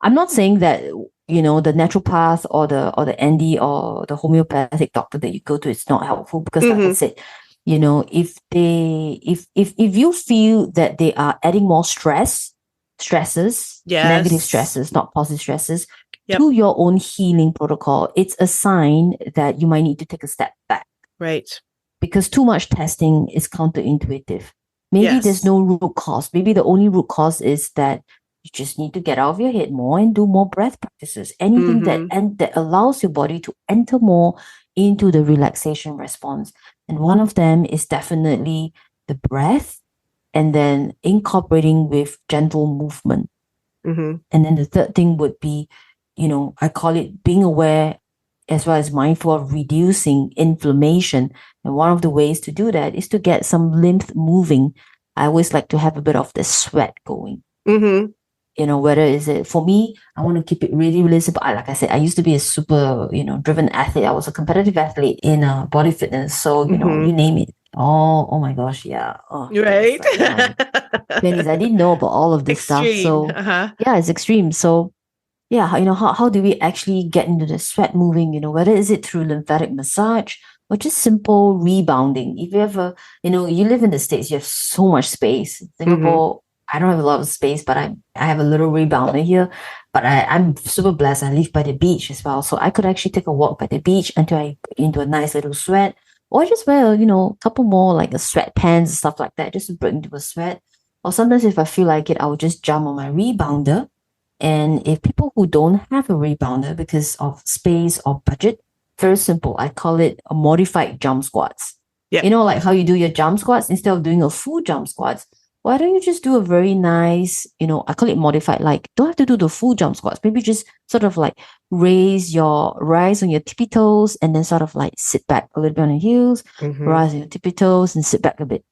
I'm not saying that, the naturopath or the ND or the homeopathic doctor that you go to is not helpful, because like I said, if you feel that they are adding more stresses, negative stresses, not positive stresses, to your own healing protocol, it's a sign that you might need to take a step back. Right. Because too much testing is counterintuitive. Maybe there's no root cause. Maybe the only root cause is that you just need to get out of your head more and do more breath practices. Anything that allows your body to enter more into the relaxation response. And one of them is definitely the breath, and then incorporating with gentle movement. And then the third thing would be, I call it being aware as well as mindful of reducing inflammation. And one of the ways to do that is to get some lymph moving. I always like to have a bit of the sweat going. Whether is it, for me, I want to keep it really, really simple. Like I said, I used to be a super, driven athlete. I was a competitive athlete in body fitness. So, you name it. Oh my gosh, yeah. Oh, right. Like 20s. I didn't know about all of this stuff. So, yeah, it's extreme. So, yeah, how do we actually get into the sweat moving, whether is it through lymphatic massage or just simple rebounding. If you ever, you live in the States, you have so much space. In Singapore, I don't have a lot of space, but I have a little rebounder here. But I'm super blessed. I live by the beach as well. So I could actually take a walk by the beach until I get into a nice little sweat. Or just wear, a couple more like a sweatpants, stuff like that, just to break into a sweat. Or sometimes if I feel like it, I would just jump on my rebounder. And if people who don't have a rebounder because of space or budget, very simple. I call it a modified jump squats. Like how you do your jump squats, instead of doing a full jump squats, why don't you just do a very nice, I call it modified, like don't have to do the full jump squats. Maybe just sort of like rise on your tippy toes and then sort of like sit back a little bit on your heels, rise on your tippy toes and sit back a bit.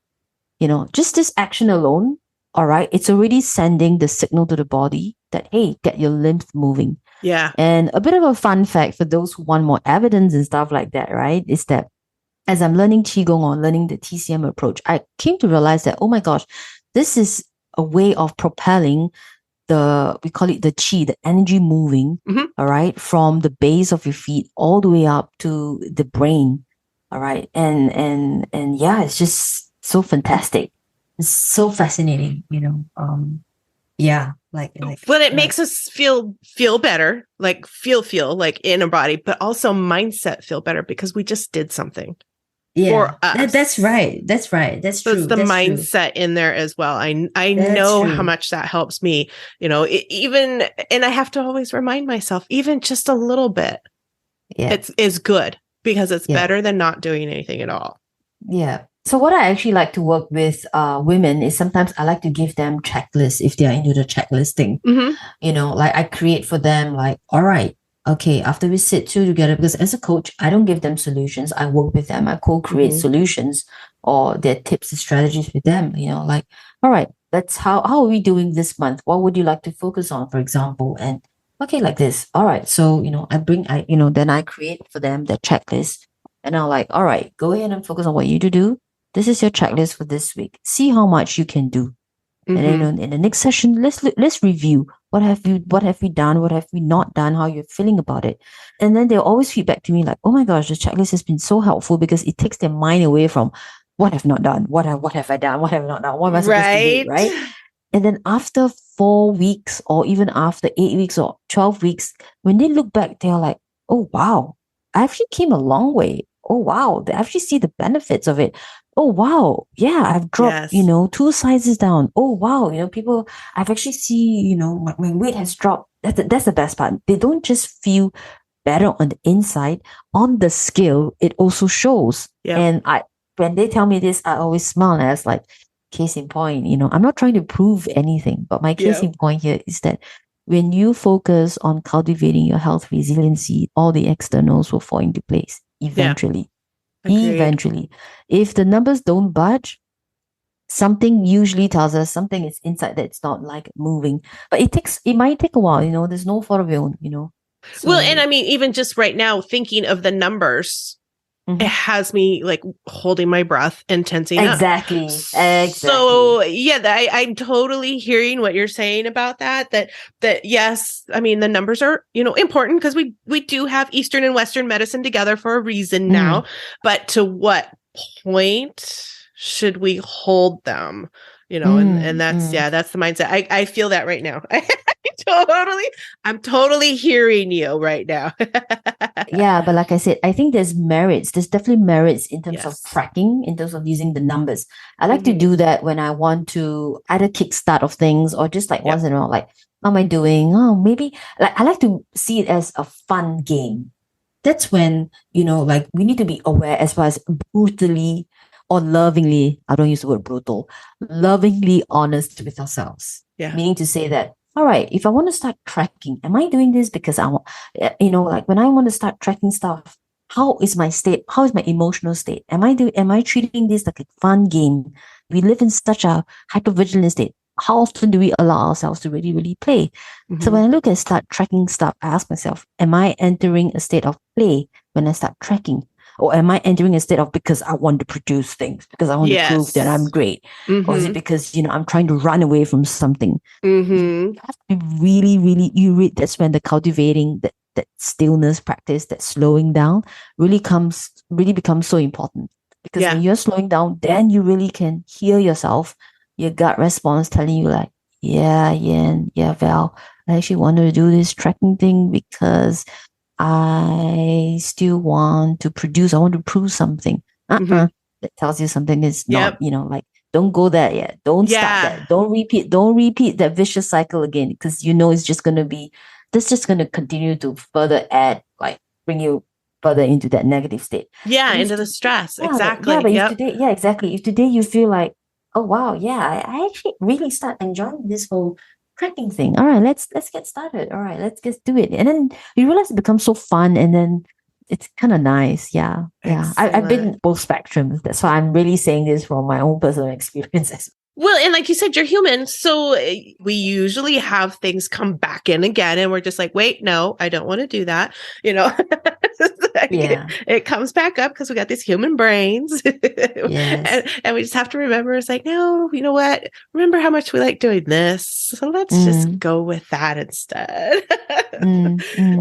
Just this action alone, all right, it's already sending the signal to the body that, hey, get your lymph moving. Yeah. And a bit of a fun fact for those who want more evidence and stuff like that, right, is that as I'm learning Qigong or learning the TCM approach, I came to realize that, oh my gosh, this is a way of propelling we call it the Qi, the energy moving, all right, from the base of your feet all the way up to the brain, all right. And yeah, it's just so fantastic. It's so fascinating, yeah, well, it makes us feel better, like feel like in a body, but also mindset feel better because we just did something for us. That's right. That's true. That's the mindset in there as well. I know how much that helps me, even, and I have to always remind myself, even just a little bit, it's good because it's better than not doing anything at all. Yeah. So what I actually like to work with women is sometimes I like to give them checklists if they are into the checklist thing. Like I create for them like, all right, okay, after we sit two together, because as a coach, I don't give them solutions. I work with them. I co-create solutions or their tips and strategies with them, like, all right, how are we doing this month? What would you like to focus on, for example? And okay, like this. All right. So, then I create for them the checklist and I'm like, all right, go ahead and focus on what you need to do. This is your checklist for this week. See how much you can do. And then, Mm-hmm. in the next session, let's review what have we done, what have we not done, how you're feeling about it. And then they'll always feedback to me like, oh my gosh, the checklist has been so helpful because it takes their mind away from what I've not done, what have I done, what have I not done, what am I supposed to do, Right. right? And then after 4 weeks, or even after 8 weeks or 12 weeks, when they look back, they're like, oh wow, I actually came a long way. Oh wow, they actually see the benefits of it. Oh wow, yeah, I've dropped, Yes. 2 sizes down. Oh wow, people, I've actually see, my weight has dropped. That's the best part. They don't just feel better on the inside, on the scale, it also shows. Yep. And when they tell me this, I always smile, and I was like, case in point, I'm not trying to prove anything, but my case Yep. in point here is that when you focus on cultivating your health resiliency, all the externals will fall into place Yeah. eventually. Agreed. Eventually. If the numbers don't budge, something usually tells us something is inside that's not like moving. But it might take a while, there's no fault of your own. Well, and So I mean, even just right now, thinking of the numbers, it mhm. has me like holding my breath and tensing up. Exactly. Exactly. So yeah, I'm totally hearing what you're saying about that. That yes, I mean the numbers are important because we do have Eastern and Western medicine together for a reason now. Mm, But to what point should we hold them? And mm, that's mm. yeah, that's the mindset. I feel that right now. I'm totally hearing you right now. Yeah, but like I said, I think there's merits. There's definitely merits in terms of Yes. tracking, in terms of using the numbers. I like to Mm-hmm. do that when I want to either kickstart of things, or just like once Yep. in a while, like, how am I doing? Oh, maybe like I like to see it as a fun game. That's when, like, we need to be aware as well as brutally or lovingly, I don't use the word brutal, lovingly honest with ourselves. Yeah. Meaning to say that, all right, if I want to start tracking, am I doing this because I want, like when I want to start tracking stuff, how is my state? How is my emotional state? Am I treating this like a fun game? We live in such a hypervigilant state. How often do we allow ourselves to really, really play? So Mm-hmm. when I look at start tracking stuff, I ask myself, am I entering a state of play when I start tracking? Or am I entering a state of because I want to produce things, because I want to prove that I'm Yes. great? Or is it Mm-hmm. because, I'm trying to run away from something? You Mm-hmm. have to be really, really, that's when the cultivating, that stillness practice, that slowing down really becomes so important. Because when Yeah. you're slowing down, then you really can hear yourself, your gut response telling you like, yeah, Yen, yeah, Val, I actually want to do this tracking thing because I still want to produce. I want to prove something. Mm-hmm. That tells you something is not, Yep. like, don't go there yet. Don't start Yeah. that. Don't repeat that vicious cycle again, because it's just gonna be this just gonna continue to further add, like, bring you further into that negative state. Yeah. But if Into the stress. but Exactly. if Yep. today, yeah, exactly. If today you feel like, oh wow, yeah, I actually really start enjoying this whole tracking thing. All right, let's get started. All right, let's get do it. And then you realize it becomes so fun, and then it's kind of nice. Yeah, yeah. I've been Excellent. in both spectrums. That's why I'm really saying this from my own personal experiences. Well, and like you said, you're human. So we usually have things come back in again, and we're just like, wait, no, I don't want to do that. You know, Yeah. it comes back up because we got these human brains. Yes. And we just have to remember it's like, no, you know what? Remember how much we like doing this. So let's just Mm, go with that instead.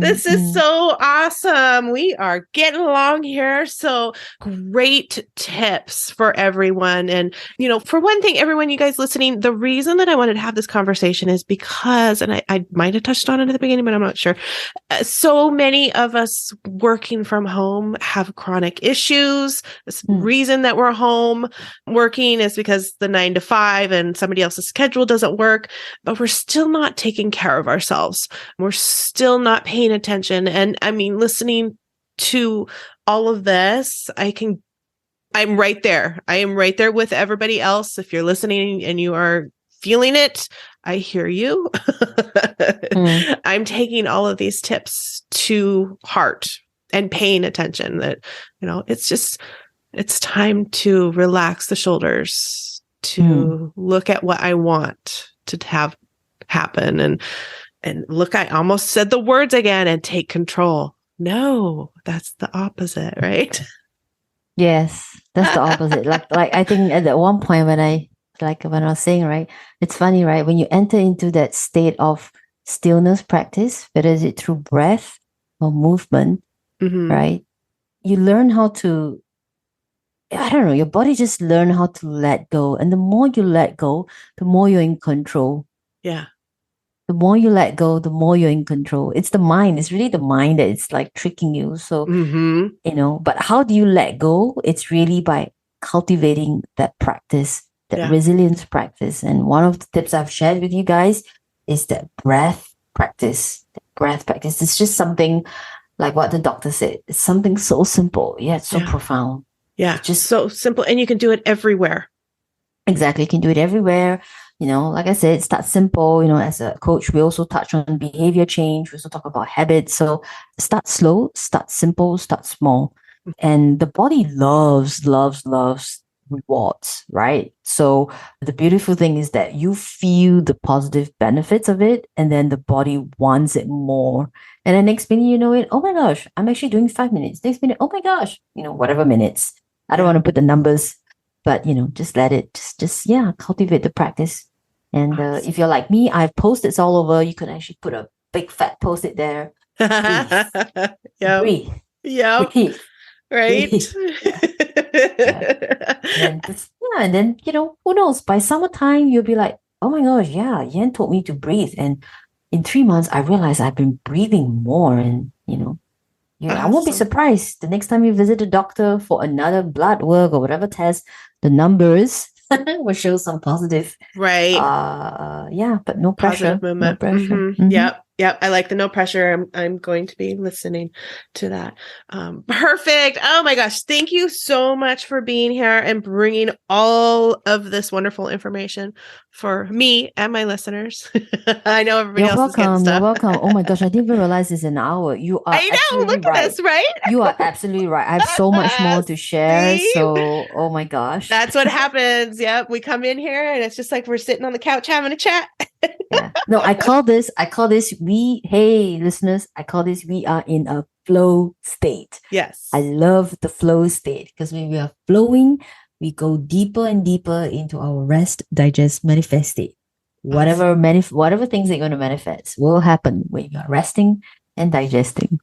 This is mm. so awesome. We are getting along here. So great tips for everyone. And for one thing, everyone, you guys listening, the reason that I wanted to have this conversation is because, and I might have touched on it at the beginning, but I'm not sure. So many of us working from home have chronic issues. The reason that we're home working is because the 9 to 5 and somebody else's schedule doesn't work, but we're still not taking care of ourselves. We're still not paying attention. And I mean, listening to all of this, I'm right there. I am right there with everybody else. If you're listening and you are feeling it, I hear you. Mm. I'm taking all of these tips to heart and paying attention that, it's time to relax the shoulders, to look at what I want to have happen. And look, I almost said the words again, and take control. No, that's the opposite, right? Yes, that's the opposite. Like I think at that one point when I like when I was saying, right? It's funny, right? When you enter into that state of stillness practice, whether is it through breath or movement, Mm-hmm. right? You learn how to, I don't know, your body just learn how to let go. And the more you let go, the more you're in control. Yeah. The more you let go, the more you're in control. It's the mind. It's really the mind that it's like tricking you. So, Mm-hmm. but how do you let go? It's really by cultivating that practice, that Yeah. resilience practice. And one of the tips I've shared with you guys is that breath practice. Breath practice. It's just something like what the doctor said. It's something so simple, yet so Yeah. profound. Yeah. It's just So simple. And you can do it everywhere. exactly, you can do it everywhere. Like I said, start simple. As a coach, we also touch on behavior change. We also talk about habits. So start slow, start simple, start small. And the body loves, loves, loves rewards, right? So the beautiful thing is that you feel the positive benefits of it, and then the body wants it more. And then next minute, you know it, oh my gosh, I'm actually doing 5 minutes. Next minute, oh my gosh, whatever minutes. I don't Yeah. want to put the numbers, but just let it yeah, cultivate the practice. And Awesome. if you're like me, I've post-its all over. You could actually put a big fat post-it there. Breathe, Yep. breathe, Yep. breathe, Right. breathe. Yeah, yeah. And then who knows? By summertime, you'll be like, oh my gosh, yeah, Yan told me to breathe. And in 3 months, I realized I've been breathing more. And yeah, I won't be Awesome. surprised the next time you visit a doctor for another blood work or whatever test, the numbers will show some positive. Right. Yeah, but no Positive pressure, no movement. pressure. Mm-hmm. Mm-hmm. Yep. Yep. I like the no pressure. I'm going to be listening to that. Perfect. Oh my gosh. Thank you so much for being here and bringing all of this wonderful information for me and my listeners. I know everybody You're else is getting welcome. You're stuff. welcome. Oh my gosh, I didn't even realize it's an hour. You are I know. absolutely Look at right. us, right? You are absolutely right. I have so much more to share. See? So, oh my gosh. That's what happens. Yep. We come in here and it's just like we're sitting on the couch having a chat. Yeah. No, hey, listeners, I call this, we are in a flow state. I Yes. love the flow state because when we are flowing, we go deeper and deeper into our rest, digest, manifest state. Awesome. Whatever things are going to manifest will happen when you are resting and digesting.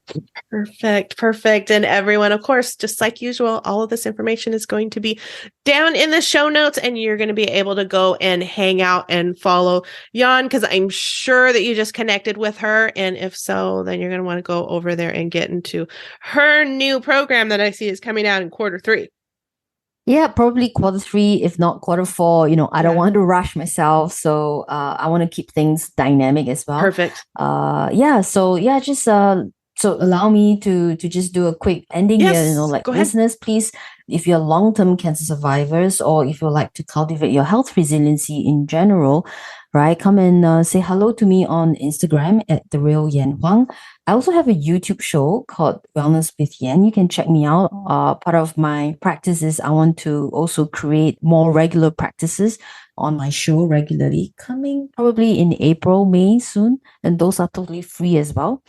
Perfect. Perfect. And everyone, of course, just like usual, all of this information is going to be down in the show notes, and you're going to be able to go and hang out and follow Jan, because I'm sure that you just connected with her. And if so, then you're going to want to go over there and get into her new program that I see is coming out in quarter 3. Yeah, probably quarter 3, if not quarter 4. I don't Yeah. want to rush myself, so I want to keep things dynamic as well. Perfect. Yeah. So yeah, just so allow me to just do a quick ending here. Yes. Like Go ahead. listeners, please, if you're long-term cancer survivors or if you like to cultivate your health resiliency in general, right? Come and say hello to me on Instagram at the real Yan Huang. I also have a YouTube show called Wellness with Yan. You can check me out. Part of my practices, I want to also create more regular practices on my show regularly, coming probably in April, May soon. And those are totally free as well.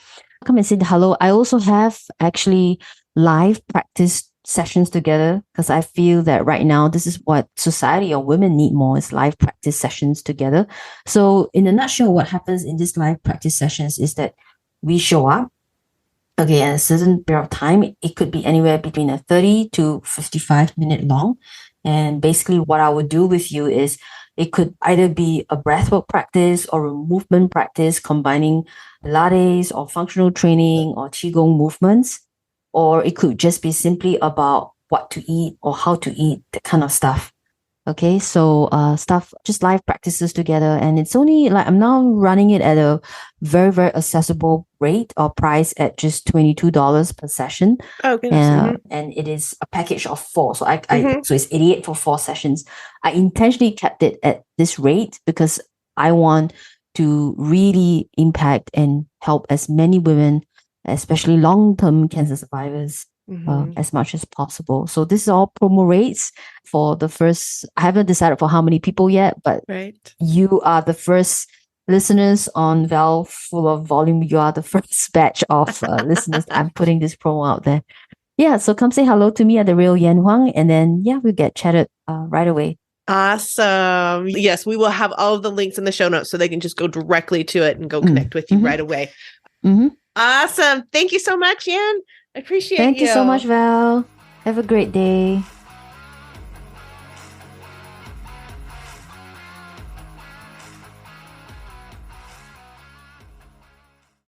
Come and say hello. I also have actually live practice sessions together because I feel that right now this is what society or women need more is live practice sessions together. So in a nutshell, what happens in these live practice sessions is that we show up, okay, at a certain period of time. It could be anywhere between a 30 to 55-minute long. And basically what I would do with you is it could either be a breathwork practice or a movement practice combining Pilates or functional training or Qigong movements, or it could just be simply about what to eat or how to eat, that kind of stuff. Okay, so stuff, just live practices together, and it's only like I'm now running it at a very, very accessible rate or price at just $22 per session. Oh, goodness. Mm-hmm. And it is a package of 4. So Mm-hmm. so it's 88 for 4 sessions. I intentionally kept it at this rate because I want to really impact and help as many women, especially long-term cancer survivors, Mm-hmm. as much as possible. So this is all promo rates for the first. I haven't decided for how many people yet, but Right. you are the first listeners on Val Full of Volume. You are the first batch of listeners. I'm putting this promo out there. Yeah, so come say hello to me at the real Yan Huang, and then yeah, we'll get chatted right away. Awesome. Yes, we will have all of the links in the show notes so they can just go directly to it and go connect with you right away. Awesome. Thank you so much, Yan. I appreciate Thank you so you. much, Val. Have a great day.